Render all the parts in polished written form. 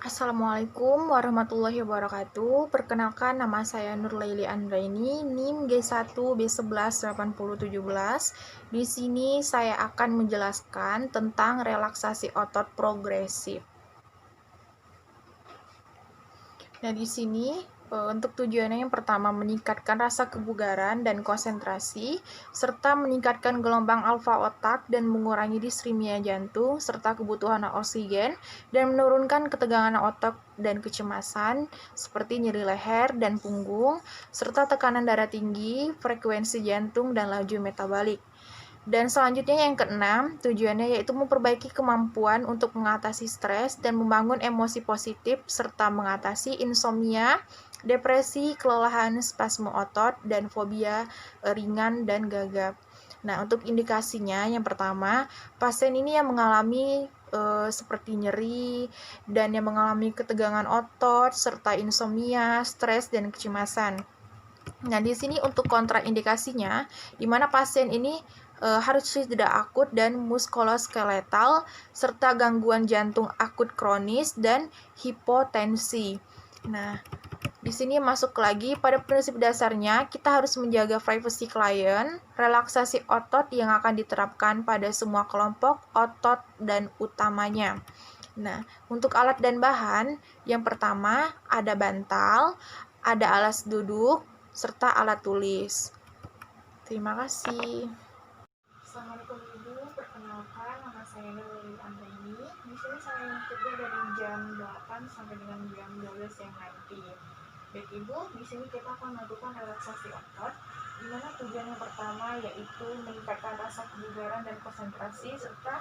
Assalamualaikum warahmatullahi wabarakatuh. Perkenalkan, nama saya Nurlaili Andraini, NIM G1B118017. Di sini saya akan menjelaskan tentang relaksasi otot progresif. Nah, di sini untuk tujuannya yang pertama meningkatkan rasa kebugaran dan konsentrasi, serta meningkatkan gelombang alfa otak dan mengurangi diskrimia jantung, serta kebutuhan oksigen, dan menurunkan ketegangan otot dan kecemasan, seperti nyeri leher dan punggung, serta tekanan darah tinggi, frekuensi jantung, dan laju metabalik. Dan selanjutnya yang keenam, tujuannya yaitu memperbaiki kemampuan untuk mengatasi stres dan membangun emosi positif serta mengatasi insomnia, depresi, kelelahan, spasme otot, dan fobia ringan dan gagap. Nah, untuk indikasinya yang pertama, pasien ini yang mengalami seperti nyeri dan yang mengalami ketegangan otot serta insomnia, stres, dan kecemasan. Nah, di sini untuk kontraindikasinya, di mana pasien ini harus tidak akut dan muskuloskeletal, serta gangguan jantung akut kronis dan hipotensi. Nah, di sini masuk lagi pada prinsip dasarnya, kita harus menjaga privasi klien, relaksasi otot yang akan diterapkan pada semua kelompok otot dan utamanya. Nah, untuk alat dan bahan, yang pertama ada bantal, ada alas duduk, serta alat tulis. Terima kasih. Assalamualaikum Ibu, perkenalkan nama saya Nurul Antaini. Di sini saya mengikuti dari jam 8 sampai dengan jam 12 yang nanti. Baik Ibu, di sini kita akan melakukan relaksasi otot, di mana tujuan yang pertama yaitu meningkatkan rasa kebugaran dan konsentrasi, serta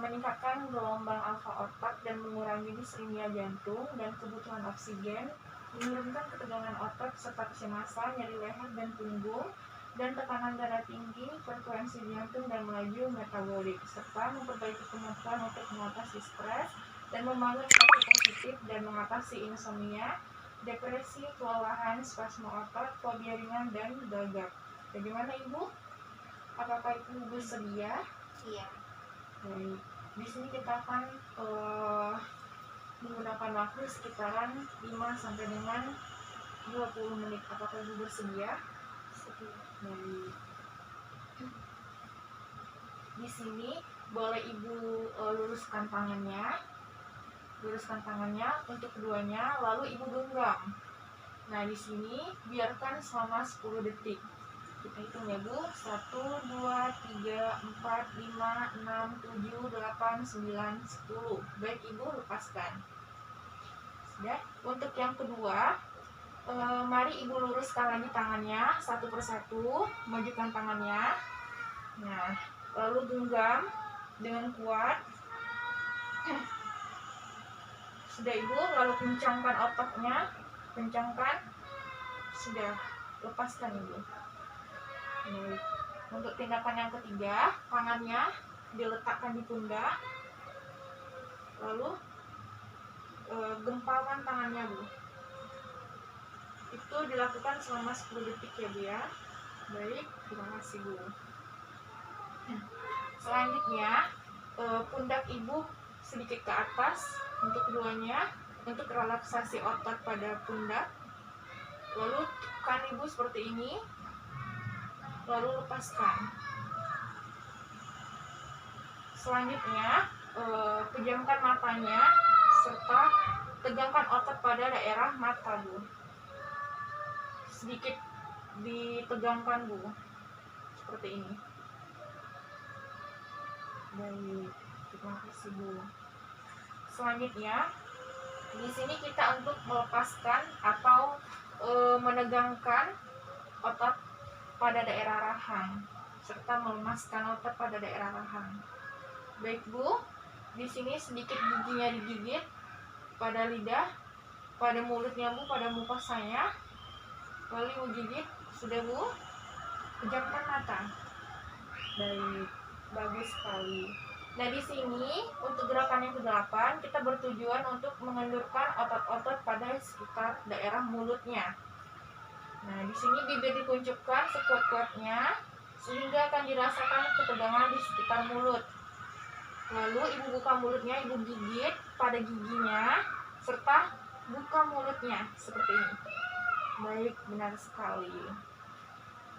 meningkatkan gelombang alfa otak dan mengurangi diskrimia jantung dan kebutuhan oksigen, menurunkan ketegangan otot serta kecemasan, nyeri leher dan punggung, dan tekanan darah tinggi, frekuensi jantung dan melaju metabolik, serta memperbaiki kemampuan untuk mengatasi stres dan membangun emosi positif dan mengatasi insomnia, depresi, kelelahan, spasme otot, fobia ringan, dan gagap. Bagaimana Ibu? Apakah Ibu bersedia? Iya. Baik. Di sini kita akan menggunakan waktu sekitaran 5 sampai dengan 20 menit. Apakah Ibu bersedia? Baik. Di sini boleh Ibu luruskan tangannya. Luruskan tangannya untuk keduanya, lalu Ibu genggam. Nah, di sini biarkan selama 10 detik. Kita hitung ya Bu, 1, 2, 3, 4, 5, 6, 7, 8, 9, 10. Baik Ibu, lepaskan. Sudah. Untuk yang kedua, mari Ibu luruskan lagi tangannya satu persatu, majukan tangannya. Nah, lalu genggam dengan kuat. Sudah Ibu, lalu kencangkan ototnya, kencangkan. Sudah, lepaskan Ibu. Baik. Untuk tindakan yang ketiga, tangannya diletakkan di pundak, lalu gempalkan tangannya Bu. Itu dilakukan selama 10 detik ya Bu ya. Baik, terima kasih Bu. Selanjutnya, pundak Ibu sedikit ke atas untuk keduanya, untuk relaksasi otot pada pundak. Lalu tekan Ibu seperti ini, lalu lepaskan. Selanjutnya, pejamkan matanya serta tegangkan otot pada daerah mata Bu. Sedikit ditegangkan Bu, seperti ini. Baik, terima kasih Bu. Selanjutnya, di sini kita untuk melepaskan atau menegangkan otot pada daerah rahang serta melemaskan otot pada daerah rahang. Baik Bu, di sini sedikit giginya digigit pada lidah, pada mulutnya Bu, pada muka saya. Lalu Ibu gigit, sudah Bu? Pejamkan mata. Baik, bagus sekali. Nah, di sini untuk gerakan yang ke-8 kita bertujuan untuk mengendurkan otot-otot pada sekitar daerah mulutnya. Nah, di sini bibir dikuncupkan sekuat-kuatnya sehingga akan dirasakan ketegangan di sekitar mulut. Lalu ibu buka mulutnya, ibu gigit pada giginya, serta buka mulutnya seperti ini. Baik, benar sekali.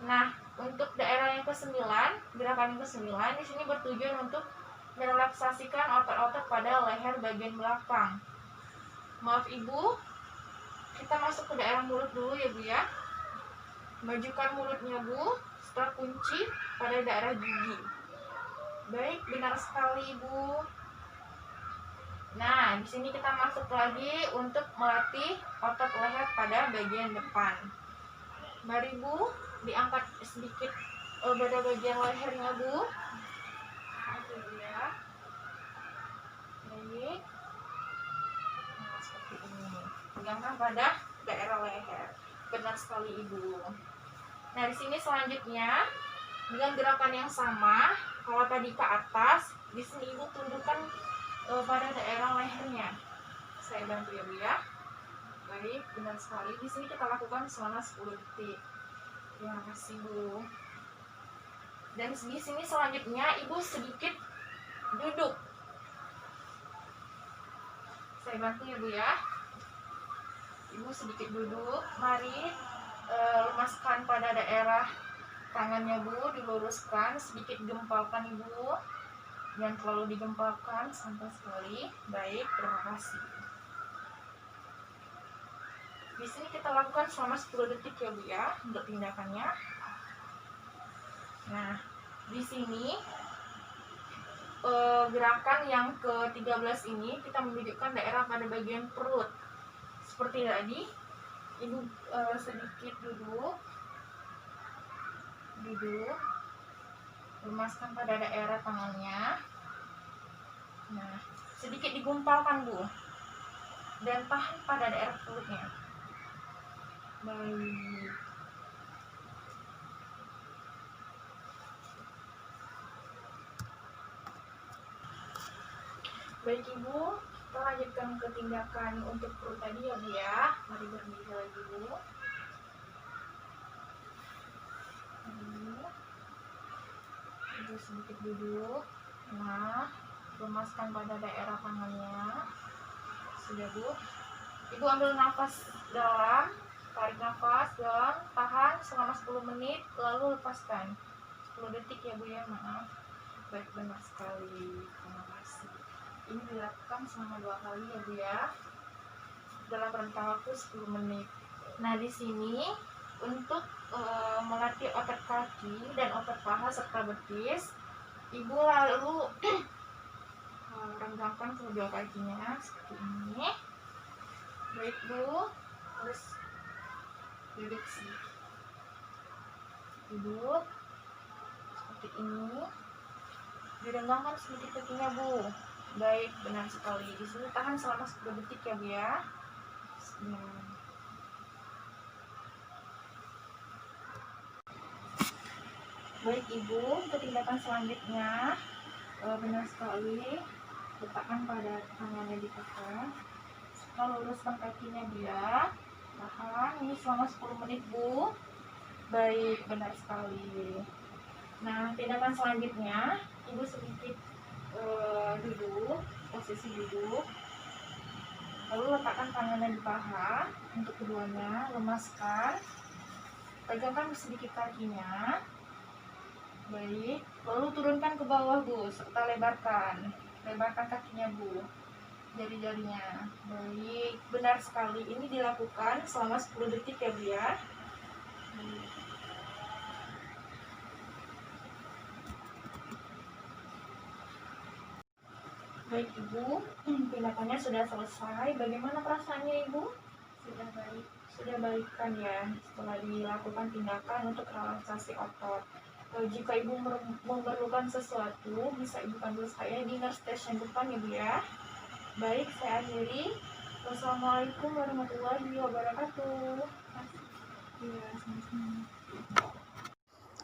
Nah, untuk daerah yang ke-9, gerakan yang ke-9 di sini bertujuan untuk merelaksasikan otot-otot pada leher bagian belakang. Maaf Ibu, kita masuk ke daerah mulut dulu ya Bu ya. Majukan mulutnya Bu, setelah kunci pada daerah gigi. Baik, benar sekali Ibu. Nah, di sini kita masuk lagi untuk melatih otot leher pada bagian depan. Mari Bu, diangkat sedikit pada bagian lehernya Bu. Oke Bu ya. Baik. Nah, seperti ini. Pegangkan pada daerah leher. Benar sekali Ibu. Nah, di sini selanjutnya dengan gerakan yang sama, kalau tadi ke atas, di sini Ibu tundukkan pada daerah lehernya. Saya bantu ya Bu ya. Baik, benar sekali. Di sini kita lakukan selama 10 detik. Terima kasih Bu. Dan di sini selanjutnya Ibu sedikit duduk. Saya bantu ya Bu ya. Ibu sedikit duduk. Mari lemaskan pada daerah tangannya Bu, diluruskan, sedikit gempalkan Ibu. Jangan terlalu digempalkan, santai sekali. Baik, terima kasih. Di sini kita lakukan selama 10 detik ya Bu ya, untuk tindakannya. Nah, di sini gerakan yang ke-13 ini kita menunjukkan daerah pada bagian perut. Seperti tadi, Ibu sedikit duduk, lemaskan pada daerah tangannya. Nah, sedikit digumpalkan Bu, dan tahan pada daerah perutnya. Baik. Baik Ibu, kita lanjutkan ke tindakan untuk perut tadi ya Bu ya. Mari berdiri lagi Bu. Ibu sedikit duduk. Nah, lemaskan pada daerah tangannya. Sudah Bu. Ibu ambil nafas dalam, tarik nafas dalam, tahan selama 10 menit, lalu lepaskan. 10 detik ya Bu ya, maaf. Baik, benar sekali. Terima kasih. Ini dilakukan selama 2 kali ya Bu ya, dalam rentang waktu 10 menit. Nah, di sini untuk melatih otot kaki dan otot paha serta betis, Ibu lalu renggangkan kedua kakinya seperti ini. Baik Bu, terus duduk sih. Duduk seperti ini. Direnggangkan sedikit kakinya Bu. Baik, benar sekali. Di sini tahan selama 10 detik ya Bu ya. Baik Ibu, untuk tindakan selanjutnya benar sekali, letakkan pada tangannya di paha, setelah luruskan kakinya Bu ya. Tahan, ini selama 10 menit Bu. Baik, benar sekali. Nah, tindakan selanjutnya Ibu sedikit duduk, posisi duduk, lalu letakkan tangannya di paha untuk keduanya, lemaskan, tegakkan sedikit kakinya. Baik, lalu turunkan ke bawah Bu, serta lebarkan kakinya Bu, jari-jarinya. Baik, benar sekali. Ini dilakukan selama 10 detik ya Bu ya. Baik Ibu, tindakannya sudah selesai. Bagaimana perasaannya Ibu? Sudah baik kan ya, setelah dilakukan tindakan untuk relaksasi otot. Jika Ibu memerlukan sesuatu, bisa Ibu panggil saya di nurse station depan ya Bu ya. Baik, saya akhiri. Wassalamualaikum warahmatullahi wabarakatuh. Ya, sama-sama.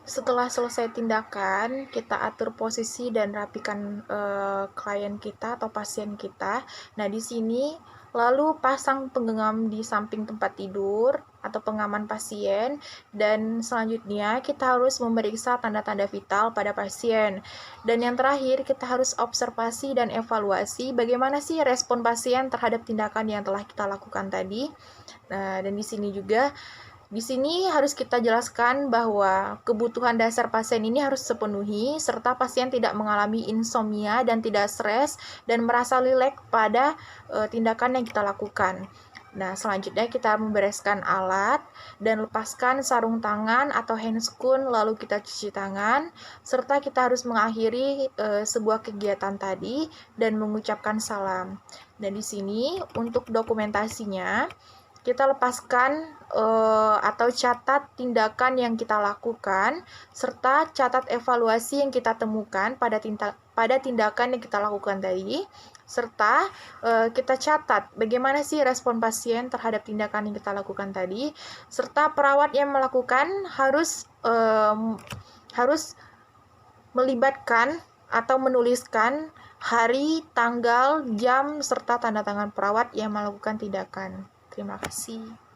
Setelah selesai tindakan, kita atur posisi dan rapikan klien kita atau pasien kita. Nah, di sini lalu pasang penggenggam di samping tempat tidur atau pengaman pasien, dan selanjutnya kita harus memeriksa tanda-tanda vital pada pasien. Dan yang terakhir, kita harus observasi dan evaluasi bagaimana sih respon pasien terhadap tindakan yang telah kita lakukan tadi. Nah, dan di sini harus kita jelaskan bahwa kebutuhan dasar pasien ini harus terpenuhi, serta pasien tidak mengalami insomnia dan tidak stres dan merasa rileks pada tindakan yang kita lakukan. Nah, selanjutnya kita membereskan alat dan lepaskan sarung tangan atau handscoon, lalu kita cuci tangan, serta kita harus mengakhiri sebuah kegiatan tadi dan mengucapkan salam. Dan di sini untuk dokumentasinya, kita lepaskan atau catat tindakan yang kita lakukan, serta catat evaluasi yang kita temukan pada tindakan yang kita lakukan tadi, serta kita catat bagaimana sih respon pasien terhadap tindakan yang kita lakukan tadi, serta perawat yang melakukan harus melibatkan atau menuliskan hari, tanggal, jam, serta tanda tangan perawat yang melakukan tindakan. Terima kasih.